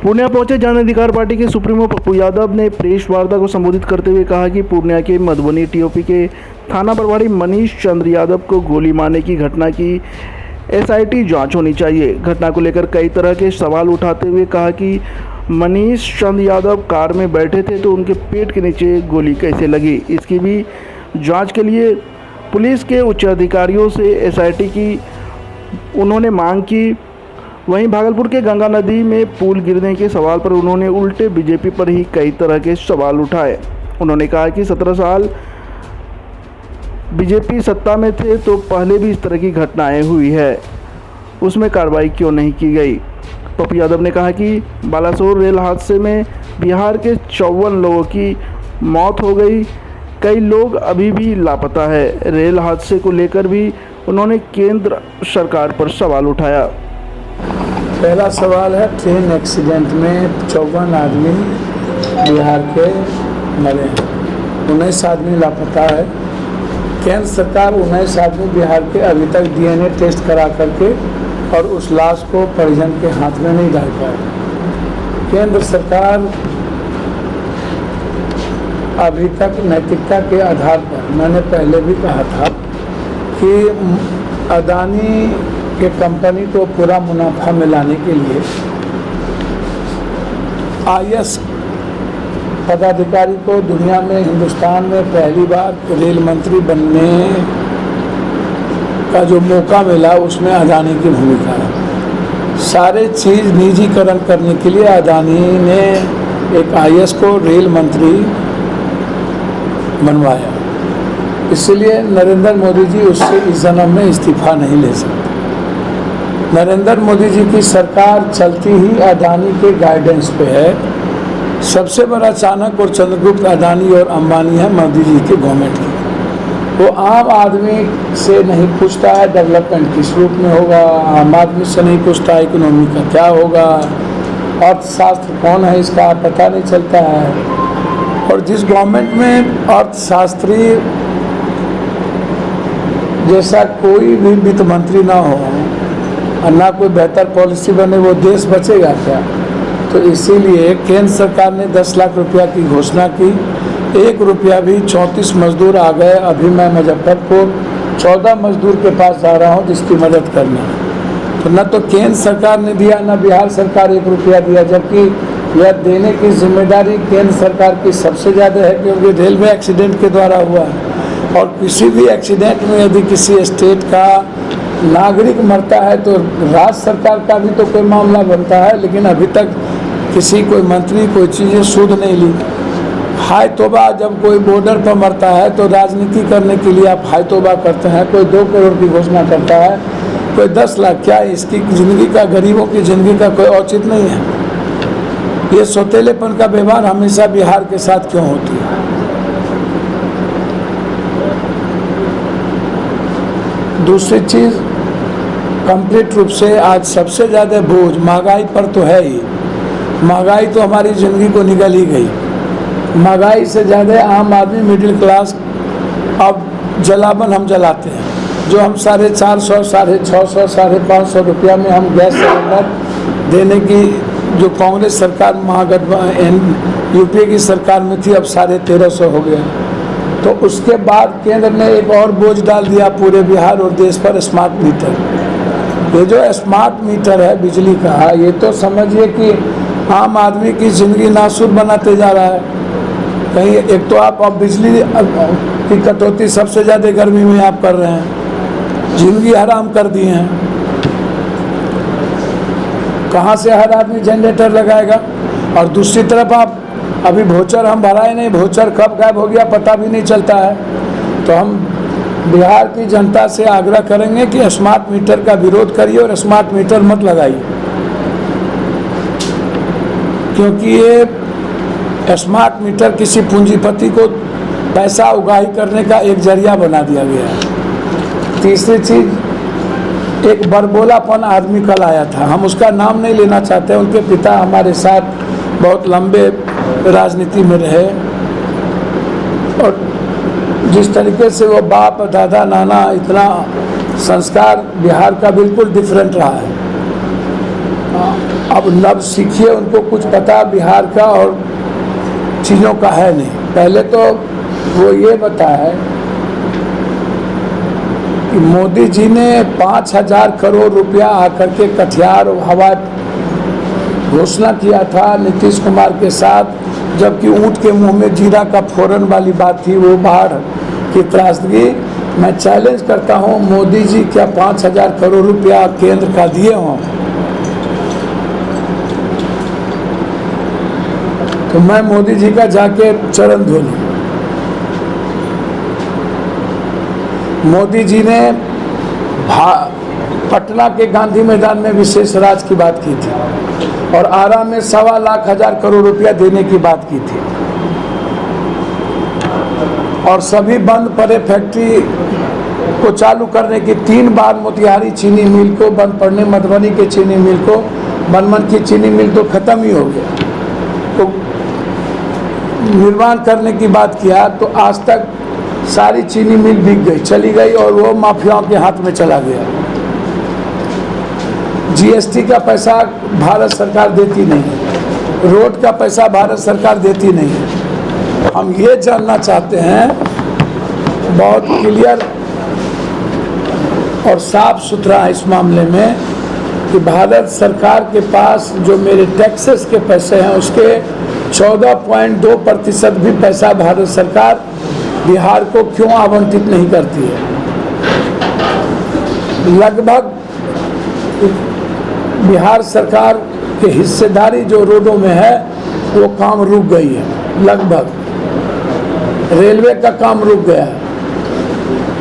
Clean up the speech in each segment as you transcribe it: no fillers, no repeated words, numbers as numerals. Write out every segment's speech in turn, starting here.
पूर्णिया पहुंचे जन अधिकार पार्टी के सुप्रीमो पप्पू यादव ने प्रेस वार्ता को संबोधित करते हुए कहा कि पूर्णिया के मधुबनी टीओपी के थाना प्रभारी मनीष चंद्र यादव को गोली मारने की घटना की एसआईटी जांच होनी चाहिए। घटना को लेकर कई तरह के सवाल उठाते हुए कहा कि मनीष चंद्र यादव कार में बैठे थे तो उनके पेट के नीचे गोली कैसे लगी, इसकी भी जाँच के लिए पुलिस के उच्च अधिकारियों से एसआईटी की उन्होंने मांग की। वहीं भागलपुर के गंगा नदी में पुल गिरने के सवाल पर उन्होंने उल्टे बीजेपी पर ही कई तरह के सवाल उठाए। उन्होंने कहा कि 17 साल बीजेपी सत्ता में थे तो पहले भी इस तरह की घटनाएं हुई है, उसमें कार्रवाई क्यों नहीं की गई। पप्पू यादव ने कहा कि बालासोर रेल हादसे में बिहार के 54 लोगों की मौत हो गई, कई लोग अभी भी लापता है। रेल हादसे को लेकर भी उन्होंने केंद्र सरकार पर सवाल उठाया। पहला सवाल है, ट्रेन एक्सीडेंट में 54 आदमी बिहार के मरे हैं, 19 आदमी लापता है। केंद्र सरकार 19 आदमी बिहार के अभी तक डीएनए टेस्ट करा करके और उस लाश को परिजन के हाथ में नहीं डाल पाए। केंद्र सरकार अभी तक नैतिकता के आधार पर, मैंने पहले भी कहा था कि अदानी के कंपनी को पूरा मुनाफा में लाने के लिए आईएएस पदाधिकारी को दुनिया में, हिंदुस्तान में पहली बार रेल मंत्री बनने का जो मौका मिला उसमें अदानी की भूमिका है। सारे चीज़ निजीकरण करने के लिए अदानी ने एक आईएएस को रेल मंत्री बनवाया, इसलिए नरेंद्र मोदी जी उससे इस जन्म में इस्तीफा नहीं ले सकते। नरेंद्र मोदी जी की सरकार चलती ही अदानी के गाइडेंस पे है। सबसे बड़ा चाणक्य और चंद्रगुप्त अदानी और अंबानी है मोदी जी की गवर्नमेंट की। वो आम आदमी से नहीं पूछता है डेवलपमेंट किस रूप में होगा, आम आदमी से नहीं पूछता इकोनॉमी का क्या होगा, अर्थशास्त्र कौन है इसका पता नहीं चलता है। और जिस गवर्नमेंट में अर्थशास्त्री जैसा कोई भी वित्त मंत्री ना हो और ना कोई बेहतर पॉलिसी बने, वो देश बचेगा क्या। तो इसीलिए केंद्र सरकार ने 10 लाख रुपया की घोषणा की, 1 रुपया भी 34 मजदूर आ गए। अभी मैं मुजफ्फरपुर 14 मजदूर के पास जा रहा हूँ जिसकी मदद करना। तो न तो केंद्र सरकार ने दिया न बिहार सरकार 1 रुपया दिया, जबकि यह देने की जिम्मेदारी केंद्र सरकार की सबसे ज़्यादा है, क्योंकि रेलवे एक्सीडेंट के द्वारा हुआ है। और किसी भी एक्सीडेंट में यदि किसी स्टेट का नागरिक मरता है तो राज्य सरकार का भी तो कोई मामला बनता है, लेकिन अभी तक किसी कोई मंत्री कोई चीज़ें सुध नहीं ली। हाय तोबा, जब कोई बॉर्डर पर मरता है तो राजनीति करने के लिए आप हाय तोबा करते हैं। कोई 2 करोड़ की घोषणा करता है, कोई 10 लाख, क्या इसकी ज़िंदगी का, गरीबों की ज़िंदगी का कोई औचित्य नहीं है। ये सौतेलेपन का व्यवहार हमेशा बिहार के साथ क्यों होती है। दूसरी चीज़, कंप्लीट रूप से आज सबसे ज़्यादा बोझ महंगाई पर तो है ही। महंगाई तो हमारी ज़िंदगी को निगल ही गई। महंगाई से ज़्यादा आम आदमी, मिडिल क्लास, अब जलावन हम जलाते हैं। जो हम 450, 650, 550 रुपया में हम गैस सिलेंडर देने की जो कांग्रेस सरकार महागठबंधन यूपीए की सरकार में थी, अब 1350 हो गया। तो उसके बाद केंद्र ने एक और बोझ डाल दिया पूरे बिहार और देश पर, स्मार्ट मीटर। ये जो स्मार्ट मीटर है बिजली का, ये तो समझिए कि आम आदमी की ज़िंदगी नासूर बनाते जा रहा है। कहीं एक तो आप अब बिजली की कटौती सबसे ज़्यादा गर्मी में आप कर रहे हैं, ज़िंदगी हराम कर दी हैं। कहाँ से हर आदमी जनरेटर लगाएगा। और दूसरी तरफ आप अभी वोचर हम भराए नहीं, वोचर कब गायब हो गया पता भी नहीं चलता है। तो हम बिहार की जनता से आग्रह करेंगे कि स्मार्ट मीटर का विरोध करिए और स्मार्ट मीटर मत लगाइए, क्योंकि ये स्मार्ट मीटर किसी पूंजीपति को पैसा उगाही करने का एक जरिया बना दिया गया है। तीसरी चीज़, एक बरबोलापन आदमी कल आया था, हम उसका नाम नहीं लेना चाहते। उनके पिता हमारे साथ बहुत लंबे राजनीति में रहे और जिस तरीके से वो बाप, दादा, नाना, इतना संस्कार बिहार का बिल्कुल डिफरेंट रहा है। अब नव सीखिए, उनको कुछ पता बिहार का और चीज़ों का है नहीं। पहले तो वो ये बताए कि मोदी जी ने 5,000 करोड़ रुपया आकर के कटिहार हवा घोषणा किया था नीतीश कुमार के साथ, जबकि ऊँट के मुंह में जीरा का फोरन वाली बात थी, वो बाढ़ की त्रासदी। मैं चैलेंज करता हूँ, मोदी जी क्या 5,000 करोड़ रुपया केंद्र का दिए हों तो मैं मोदी जी का जाके चरण धो लूँ। मोदी जी ने पटना के गांधी मैदान में विशेष राज की बात की थी और आरा में 1,25,000 करोड़ रुपया देने की बात की थी, और सभी बंद पड़े फैक्ट्री को चालू करने की 3 बार मोतिहारी चीनी मिल को बंद पड़ने, मधुबनी के चीनी मिल को, बनमन की चीनी मिल तो ख़त्म ही हो गया, तो निर्माण करने की बात किया, तो आज तक सारी चीनी मिल बिक गई, चली गई और वो माफियाओं के हाथ में चला गया। जीएसटी का पैसा भारत सरकार देती नहीं, रोड का पैसा भारत सरकार देती नहीं। हम ये जानना चाहते हैं बहुत क्लियर और साफ सुथरा इस मामले में कि भारत सरकार के पास जो मेरे टैक्सेस के पैसे हैं उसके 14.2% भी पैसा भारत सरकार बिहार को क्यों आवंटित नहीं करती है। लगभग बिहार सरकार के हिस्सेदारी जो रोडों में है वो काम रुक गई है, लगभग रेलवे का काम रुक गया है।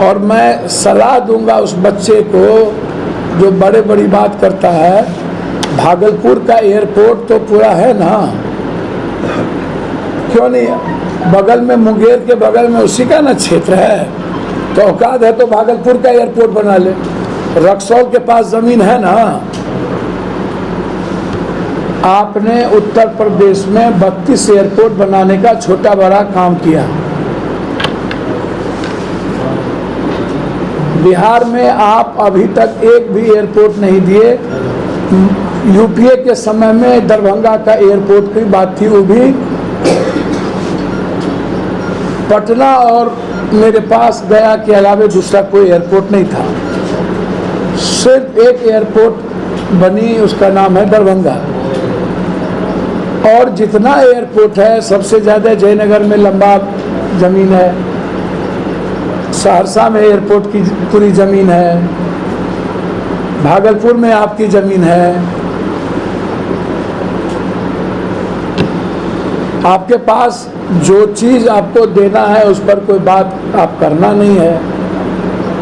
और मैं सलाह दूंगा उस बच्चे को जो बड़े बड़ी बात करता है, भागलपुर का एयरपोर्ट तो पूरा है ना, क्यों नहीं, बगल में मुंगेर के बगल में उसी का ना क्षेत्र है, तो औकात है तो भागलपुर का एयरपोर्ट बना ले। रक्सौल के पास ज़मीन है ना। आपने उत्तर प्रदेश में 32 एयरपोर्ट बनाने का छोटा बड़ा काम किया, बिहार में आप अभी तक एक भी एयरपोर्ट नहीं दिए। यूपीए के समय में दरभंगा का एयरपोर्ट की बात थी, वो भी पटना और मेरे पास गया के अलावा दूसरा कोई एयरपोर्ट नहीं था। सिर्फ एक एयरपोर्ट बनी, उसका नाम है दरभंगा। और जितना एयरपोर्ट है सबसे ज़्यादा जयनगर में लंबा ज़मीन है, सहरसा में एयरपोर्ट की पूरी ज़मीन है, भागलपुर में आपकी ज़मीन है। आपके पास जो चीज़ आपको देना है उस पर कोई बात आप करना नहीं है।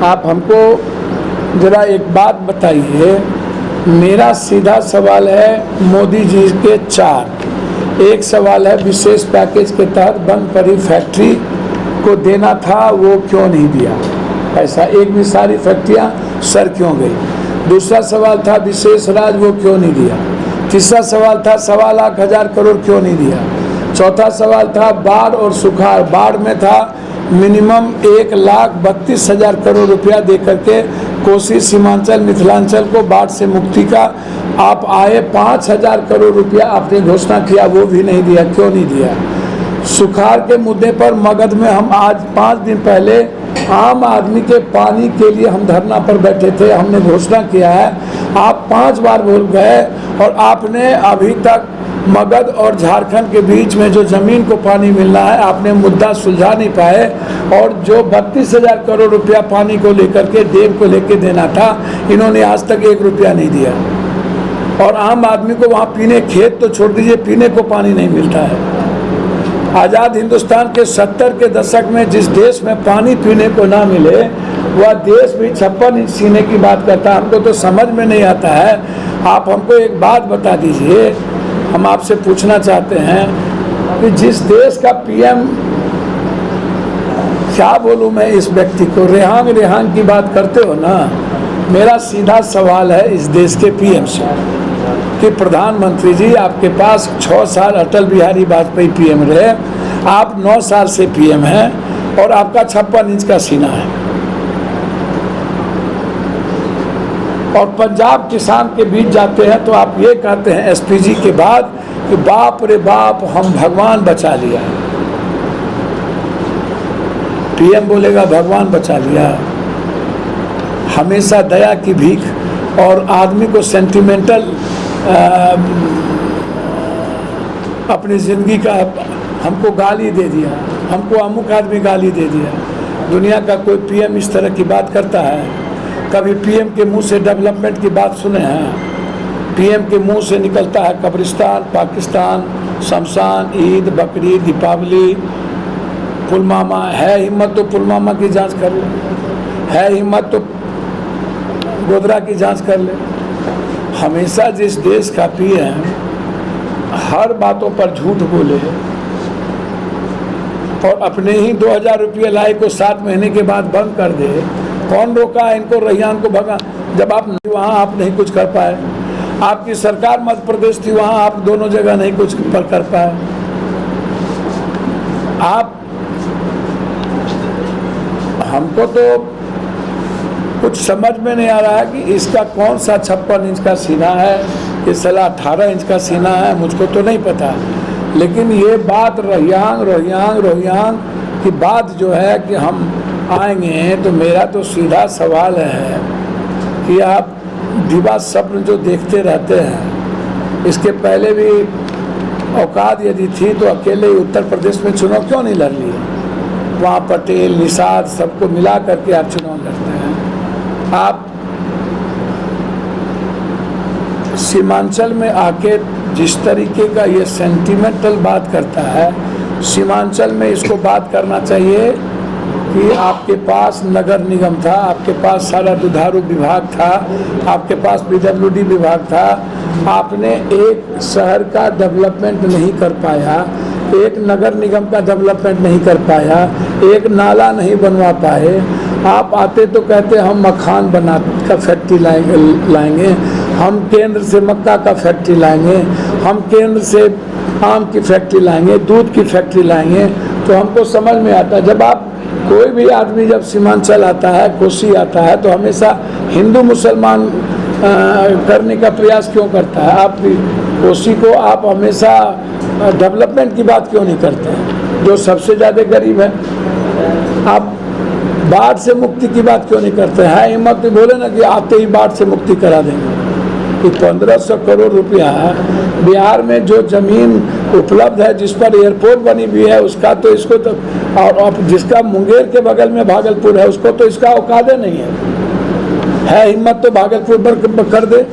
आप हमको ज़रा एक बात बताइए, मेरा सीधा सवाल है मोदी जी के 4। एक सवाल है विशेष पैकेज के तहत बंद पड़ी फैक्ट्री को देना था, वो क्यों नहीं दिया पैसा, एक भी सारी फैक्ट्रियाँ सर क्यों गई। दूसरा सवाल था विशेष राज, वो क्यों नहीं दिया। तीसरा सवाल था 1,25,000 करोड़ क्यों नहीं दिया। चौथा सवाल था बाढ़ और सुखाड़, बाढ़ में था मिनिमम 1,32,000 करोड़ रुपया दे करके कोसी सीमांचल मिथिलांचल को बाढ़ से मुक्ति का आप आए 5,000 करोड़ रुपया आपने घोषणा किया, वो भी नहीं दिया, क्यों नहीं दिया। सुखाड़ के मुद्दे पर मगध में हम आज 5 दिन पहले आम आदमी के पानी के लिए हम धरना पर बैठे थे, हमने घोषणा किया है। आप 5 बार बोल गए और आपने अभी तक मगध और झारखंड के बीच में जो ज़मीन को पानी मिलना है आपने मुद्दा सुलझा नहीं पाए। और जो 32,000 करोड़ रुपया पानी को लेकर के देव को लेकर देना था, इन्होंने आज तक 1 रुपया नहीं दिया। और आम आदमी को वहाँ पीने, खेत तो छोड़ दीजिए, पीने को पानी नहीं मिलता है। आज़ाद हिंदुस्तान के 70 के दशक में जिस देश में पानी पीने को ना मिले वह देश भी 56 इंच सीने की बात करता है। हमको तो समझ में नहीं आता है। आप हमको एक बात बता दीजिए, हम आपसे पूछना चाहते हैं कि जिस देश का पीएम, क्या बोलूं मैं इस व्यक्ति को, रेहान की बात करते हो ना। मेरा सीधा सवाल है इस देश के पीएम से कि प्रधानमंत्री जी, आपके पास 6 साल अटल बिहारी वाजपेयी पीएम रहे, आप 9 साल से पीएम हैं और आपका 56 इंच का सीना है। और पंजाब किसान के बीच जाते हैं तो आप ये कहते हैं एसपीजी के बाद कि बाप रे बाप हम भगवान बचा लिया। पीएम बोलेगा भगवान बचा लिया। हमेशा दया की भीख और आदमी को सेंटिमेंटल अपनी ज़िंदगी का हमको गाली दे दिया, हमको अमुक आदमी गाली दे दिया। दुनिया का कोई पीएम इस तरह की बात करता है? कभी पीएम के मुंह से डेवलपमेंट की बात सुने हैं? पीएम के मुंह से निकलता है कब्रिस्तान, पाकिस्तान, शमशान, ईद, बकरीद, दीपावली, पुलवामा। है हिम्मत तो पुलवामा की जांच कर ले, है हिम्मत तो गोधरा की जांच कर ले। हमेशा जिस देश का पीएम हर बातों पर झूठ बोले और अपने ही 2000 रुपये लाई को 7 महीने के बाद बंद कर दे, कौन रोका इनको? रैयान को भगा। जब आप वहाँ आप नहीं कुछ कर पाए, आपकी सरकार मध्य प्रदेश थी, वहाँ आप दोनों जगह नहीं कुछ कर पाए। आप हमको तो कुछ समझ में नहीं आ रहा है कि इसका कौन सा 56 इंच का सीना है, कि साला 18 इंच का सीना है, मुझको तो नहीं पता। लेकिन ये बात रोहियांग की बात जो है कि हम आएंगे, तो मेरा तो सीधा सवाल है कि आप दिवा स्वप्न जो देखते रहते हैं, इसके पहले भी औकात यदि थी तो अकेले उत्तर प्रदेश में चुनाव क्यों नहीं लड़ लिए? वहाँ पटेल, निषाद सबको मिला करके आप चुनाव लड़ते हैं। आप सीमांचल में आके जिस तरीके का ये सेंटिमेंटल बात करता है, सीमांचल में इसको बात करना चाहिए कि आपके पास नगर निगम था, आपके पास सारा दुधारू विभाग था, आपके पास पीडब्ल्यूडी विभाग था। आपने एक शहर का डेवलपमेंट नहीं कर पाया, एक नगर निगम का डेवलपमेंट नहीं कर पाया, एक नाला नहीं बनवा पाए। आप आते तो कहते हम मखान बना का फैक्ट्री लाएंगे, हम केंद्र से मक्का का फैक्ट्री लाएंगे, हम केंद्र से आम की फैक्ट्री लाएंगे, दूध की फैक्ट्री लाएंगे। तो हमको समझ में आता है, जब आप कोई भी आदमी जब सीमांचल आता है, कोसी आता है, तो हमेशा हिंदू मुसलमान करने का प्रयास क्यों करता है? आप कोसी को आप हमेशा डेवलपमेंट की बात क्यों नहीं करते हैं? जो सबसे ज़्यादा गरीब है, आप बाढ़ से मुक्ति की बात क्यों नहीं करते हैं? हिम्मत तो बोले ना कि आते ही बाढ़ से मुक्ति करा देंगे। कि 1500 करोड़ रुपया बिहार में जो जमीन उपलब्ध है, जिस पर एयरपोर्ट बनी हुई है, उसका तो इसको तो, और जिसका मुंगेर के बगल में भागलपुर है, उसको तो इसका औकात नहीं है हिम्मत तो भागलपुर पर कर दे।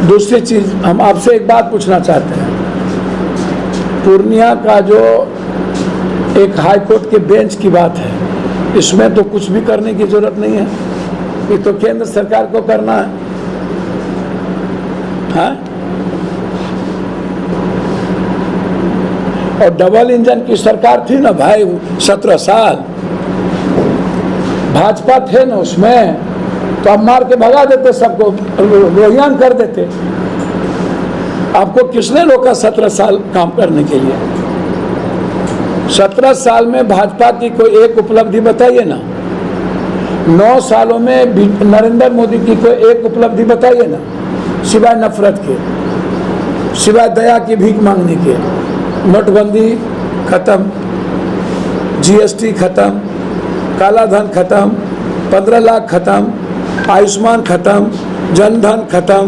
दूसरी चीज़ हम आपसे एक बात पूछना चाहते हैं, पूर्णिया का जो एक हाई कोर्ट के बेंच की बात है, इसमें तो कुछ भी करने की जरूरत नहीं है, ये तो केंद्र सरकार को करना है। हाँ? और डबल इंजन की सरकार थी ना भाई, 17 साल भाजपा थे ना उसमें, तो अब मार के भगा देते सबको, रोहियान कर देते। आपको किसने रोका 17 साल काम करने के लिए? 17 साल में भाजपा की कोई एक उपलब्धि बताइए ना। 9 सालों में नरेंद्र मोदी की कोई एक उपलब्धि बताइए ना, सिवाय नफरत के, सिवाय दया की भीख मांगने के। नोटबंदी खत्म, जीएसटी खत्म, काला धन खत्म, 15 लाख खत्म, आयुष्मान खत्म, जनधन खत्म,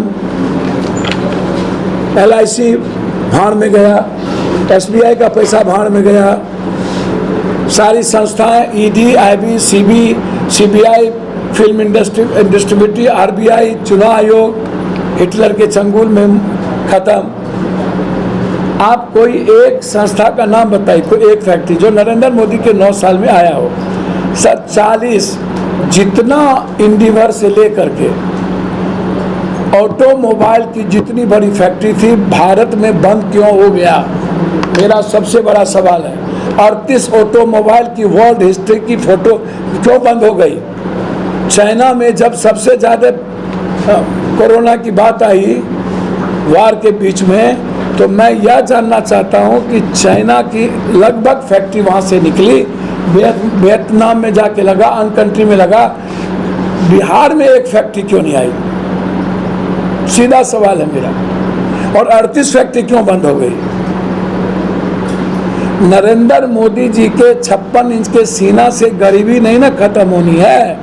LIC भाड़ में गया, SBI का पैसा भाड़ में गया, सारी संस्थाएं ED, IB, CBI, film distributary, RBI, चुनाव आयोग, हिटलर के चंगुल में खत्म। आप कोई एक संस्था का नाम बताइए, कोई एक फैक्ट्री जो नरेंद्र मोदी के 9 साल में आया हो। 40 जितना इंडिवर से लेकर के ऑटोमोबाइल की जितनी बड़ी फैक्ट्री थी, भारत में बंद क्यों हो गया? मेरा सबसे बड़ा सवाल है। 38 ऑटोमोबाइल की वर्ल्ड हिस्ट्री की फोटो क्यों बंद हो गई? चाइना में जब सबसे ज़्यादा कोरोना की बात आई वार के बीच में, तो मैं यह जानना चाहता हूं कि चाइना की लगभग फैक्ट्री वहां से निकली, वियतनाम में जाके लगा, अन्य कंट्री में लगा। बिहार में एक फैक्ट्री क्यों नहीं आई? सीधा सवाल है मेरा। और 38 फैक्ट्री क्यों बंद हो गई? नरेंद्र मोदी जी के 56 इंच के सीना से गरीबी नहीं ना खत्म होनी है,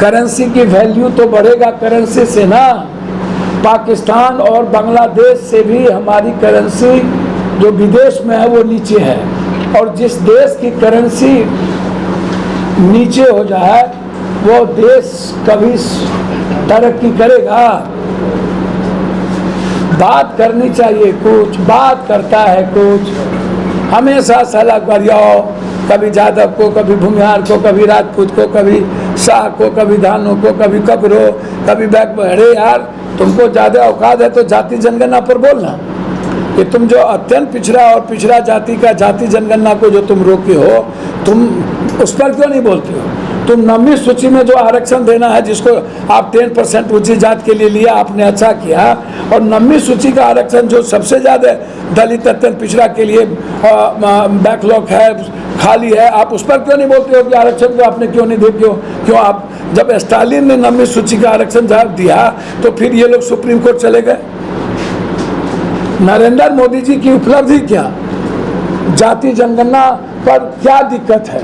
करेंसी की वैल्यू तो बढ़ेगा करेंसी से ना। पाकिस्तान और बांग्लादेश से भी हमारी करेंसी जो विदेश में है वो नीचे है, और जिस देश की करेंसी नीचे हो जाए वो देश कभी तरक्की करेगा? बात करनी चाहिए कुछ, बात करता है कुछ, हमेशा सलाह करियो, कभी यादव को, कभी भूमिहार को, कभी राजपूत को, कभी शाह को, कभी धानु को, कभी कबरो, कभी बैक। अरे यार, तुमको ज़्यादा औकात है तो जाति जनगणना पर बोलना कि तुम जो अत्यंत पिछड़ा और पिछड़ा जाति का जाति जनगणना को जो तुम रोके हो, तुम उस पर क्यों नहीं बोलते हो? तुम 9वीं सूची में जो आरक्षण देना है, जिसको आप 10% ऊंची जात के लिए लिया, आपने अच्छा किया, और 9वीं सूची का आरक्षण जो सबसे ज़्यादा दलित अत्यंत पिछड़ा के लिए बैकलॉग है, खाली है, आप उस पर क्यों नहीं बोलते हो कि आरक्षण को आपने क्यों नहीं दे? क्यों आप, जब स्टालिन ने 9वीं सूची का आरक्षण जब दिया तो फिर ये लोग सुप्रीम कोर्ट चले गए। नरेंद्र मोदी जी की उपलब्धि क्या? जाति जनगणना पर क्या दिक्कत है?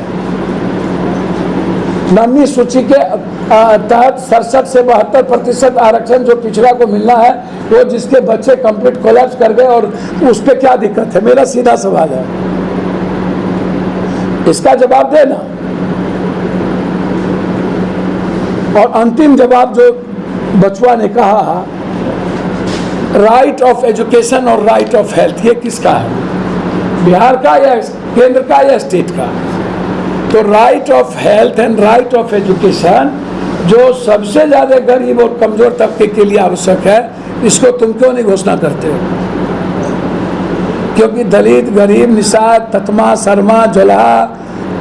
9वीं सूची के तहत 67 से 72% आरक्षण जो पिछड़ा को मिलना है, वो जिसके बच्चे कंप्लीट कोलैप्स कर गए, और उस पर क्या दिक्कत है? मेरा सीधा सवाल है, इसका जवाब देना। और अंतिम जवाब जो बचुआ ने कहा, राइट ऑफ एजुकेशन और राइट ऑफ हेल्थ, ये किसका है? बिहार का या केंद्र का या स्टेट का? तो right of health and right of education जो सबसे ज़्यादा गरीब और कमज़ोर तबके के लिए आवश्यक है, इसको तुम क्यों नहीं घोषणा करते हो? क्योंकि दलित, गरीब, निषाद, ततमा, शर्मा, जोल्हा,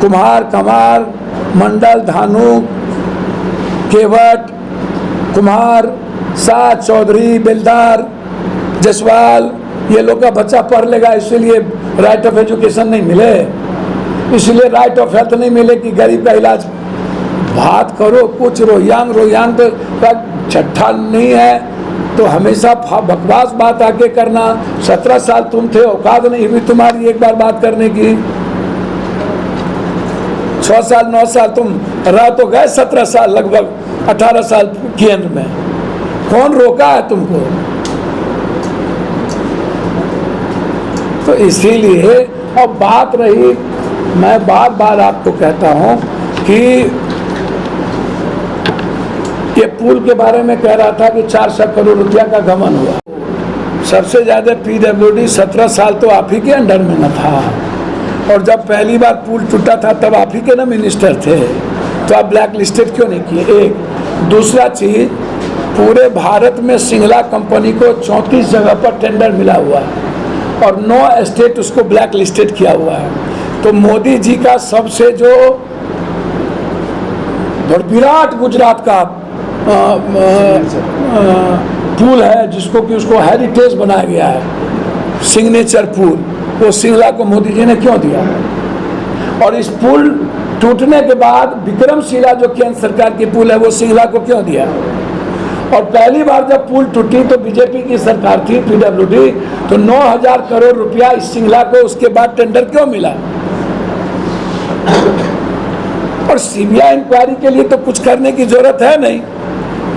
कुम्हार, कमार, मंडल, धानु, केवट, कुम्हार, शाह, चौधरी, बेलदार, जसवाल, ये लोग का बच्चा पढ़ लेगा, इसीलिए राइट ऑफ एजुकेशन नहीं मिले, इसलिए राइट ऑफ हेल्थ नहीं मिले कि गरीब का इलाज। बात करो कुछ, रोहियांग तो छठा नहीं है तो हमेशा बकवास बात आके करना। 17 साल तुम थे, औकात नहीं हुई तुम्हारी एक बार बात करने की। 6 साल 9 साल तुम रह तो गए, 17 साल लगभग 18 साल केंद्र में, कौन रोका है तुमको? तो इसीलिए अब बात रही, मैं बार बार आपको कहता हूं कि ये पुल के बारे में कह रहा था कि 400 करोड़ रुपया का गबन हुआ। सबसे ज़्यादा PWD 17 साल तो आप ही के अंडर में न था, और जब पहली बार पुल टूटा था तब आप ही के ना मिनिस्टर थे, तो आप ब्लैक लिस्टेड क्यों नहीं किए? एक दूसरा चीज़, पूरे भारत में सिंगला कंपनी को 34 जगह पर टेंडर मिला हुआ है और 9 स्टेट उसको ब्लैक लिस्टेड किया हुआ है। तो मोदी जी का सबसे जो विराट गुजरात का पुल है, जिसको कि उसको हेरिटेज बनाया गया है, सिग्नेचर पुल, वो सिंगला को मोदी जी ने क्यों दिया? और इस पुल टूटने के बाद विक्रमशिला जो केंद्र सरकार की पुल है, वो सिंगला को क्यों दिया? और पहली बार जब पुल टूटी तो बीजेपी की सरकार थी, PWD, तो 9000 करोड़ रुपया इस सिंगला को उसके बाद टेंडर क्यों मिला? और CBI इंक्वायरी के लिए तो कुछ करने की जरूरत है नहीं,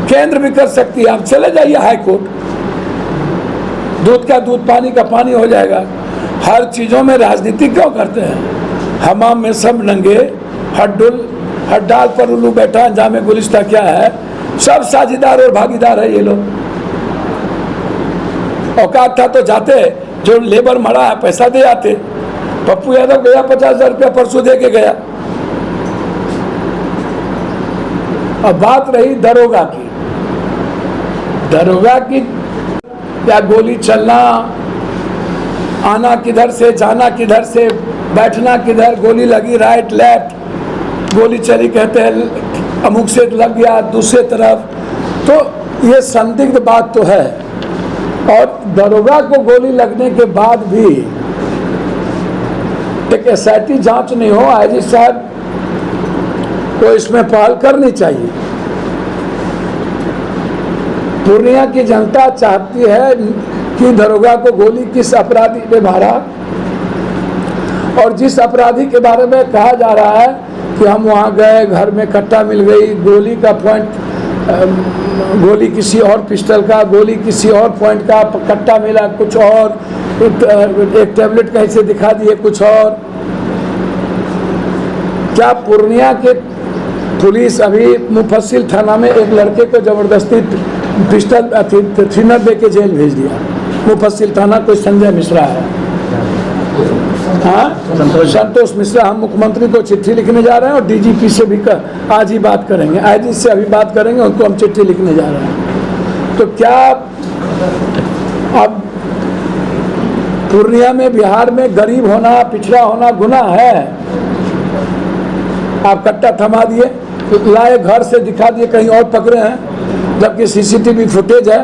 केंद्र भी कर सकती है। आप चले जाइए हाई कोर्ट, दूध का दूध, पानी का पानी हो जाएगा। हर चीज़ों में राजनीति क्यों करते हैं? हमाम में सब नंगे, हड्डाल पर उल्लू बैठा, जामे गुलिस्ता क्या है, सब साझेदार और भागीदार है ये लोग। औकात था तो जाते, जो लेबर मरा है पैसा दे आते। पप्पू यादव गया, 50,000 रुपया परसों दे के गया। अब बात रही दरोगा की, या गोली चलना, आना किधर से, जाना किधर से, बैठना किधर, गोली लगी राइट लेफ्ट, गोली चली कहते हैं अमुक से लग गया दूसरे तरफ, तो ये संदिग्ध बात तो है। और दरोगा को गोली लगने के बाद भी एक SIT जांच नहीं हो, IG साहब को इसमें पहल करनी चाहिए। पूर्णिया की जनता चाहती है कि दरोगा को गोली किस अपराधी ने मारा, और जिस अपराधी के बारे में कहा जा रहा है कि हम वहाँ गए, घर में कट्टा मिल गई, गोली का पॉइंट, गोली किसी और पिस्टल का, गोली किसी और पॉइंट का, कट्टा मिला कुछ और, एक टैबलेट कहीं से दिखा दिए कुछ और। क्या पूर्णिया के पुलिस अभी मुफस्सिल थाना में एक लड़के को जबरदस्ती पिस्टल थिनर दे के जेल भेज दिया? मुफस्सिल थाना कोई संजय मिश्रा है, हाँ संतोष मिश्रा। हम मुख्यमंत्री को चिट्ठी लिखने जा रहे हैं और डीजीपी से भी आज ही बात करेंगे, आईजी से अभी बात करेंगे, उनको हम चिट्ठी लिखने जा रहे हैं। तो क्या अब पूर्णिया में, बिहार में गरीब होना, पिछड़ा होना गुनाह है? आप कट्टा थमा दिए, लाए घर से दिखा दिए कहीं और पकड़े हैं, जबकि सीसीटीवी फुटेज है।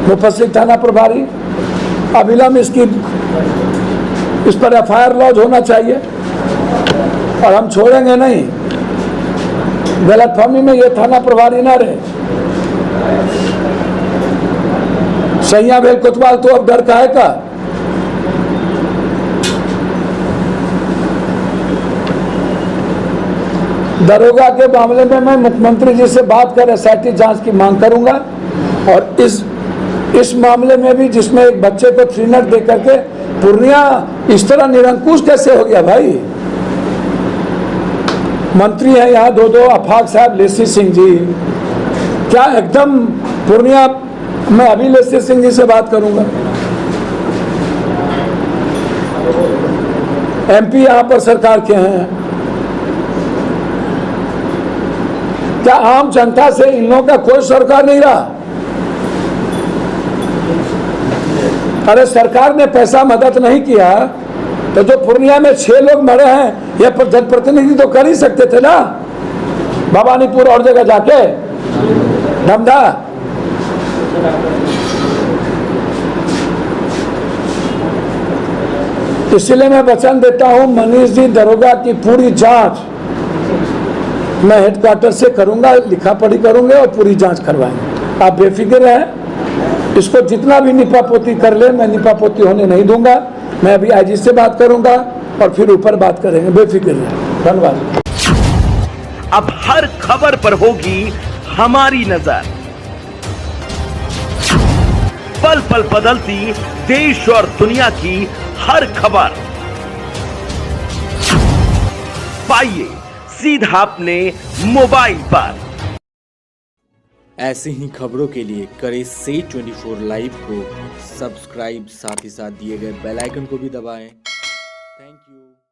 मुफस्सिल थाना प्रभारी अविलंब इस पर एफआईआर लॉन्च होना चाहिए, और हम छोड़ेंगे नहीं। गलतफहमी में ये थाना प्रभारी ना रहे। सैया बेल कोतवाल तो अब डर काहे का? दरोगा के मामले में मैं मुख्यमंत्री जी से बात कर एसआईटी जांच की मांग करूंगा, और इस मामले में भी जिसमें एक बच्चे को थ्रिनर दे करके पूर्णिया इस तरह निरंकुश कैसे हो गया भाई? मंत्री हैं यहाँ दो आफाक साहब, लेसी सिंह जी, क्या एकदम पूर्णिया, मैं अभी लेसी सिंह जी से बात करूंगा। एमपी यहाँ पर सरकार के हैं, क्या आम जनता से इन लोगों का कोई सरकार नहीं रहा? अरे सरकार ने पैसा मदद नहीं किया तो जो पूर्णिया में 6 लोग मरे हैं, ये जनप्रतिनिधि तो कर ही सकते थे ना, भवानीपुर और जगह जाके धमधा। इसलिए मैं वचन देता हूं, मनीष जी, दरोगा की पूरी जांच मैं हेडक्वार्टर से करूंगा, लिखा पढ़ी करूंगे और पूरी जांच करवाएंगे। आप बेफिक्र हैं, इसको जितना भी निपापोती कर ले, मैं निपापोती होने नहीं दूंगा। मैं अभी आईजी से बात करूंगा और फिर ऊपर बात करेंगे, बेफिक्र रहें। धन्यवाद। अब हर खबर पर होगी हमारी नजर, पल पल बदलती देश और दुनिया की हर खबर पाइए सीधा अपने मोबाइल पर। ऐसे ही खबरों के लिए करें से 24 लाइव को सब्सक्राइब, साथ ही साथ दिए गए बेल आइकन को भी दबाएं। Thank you.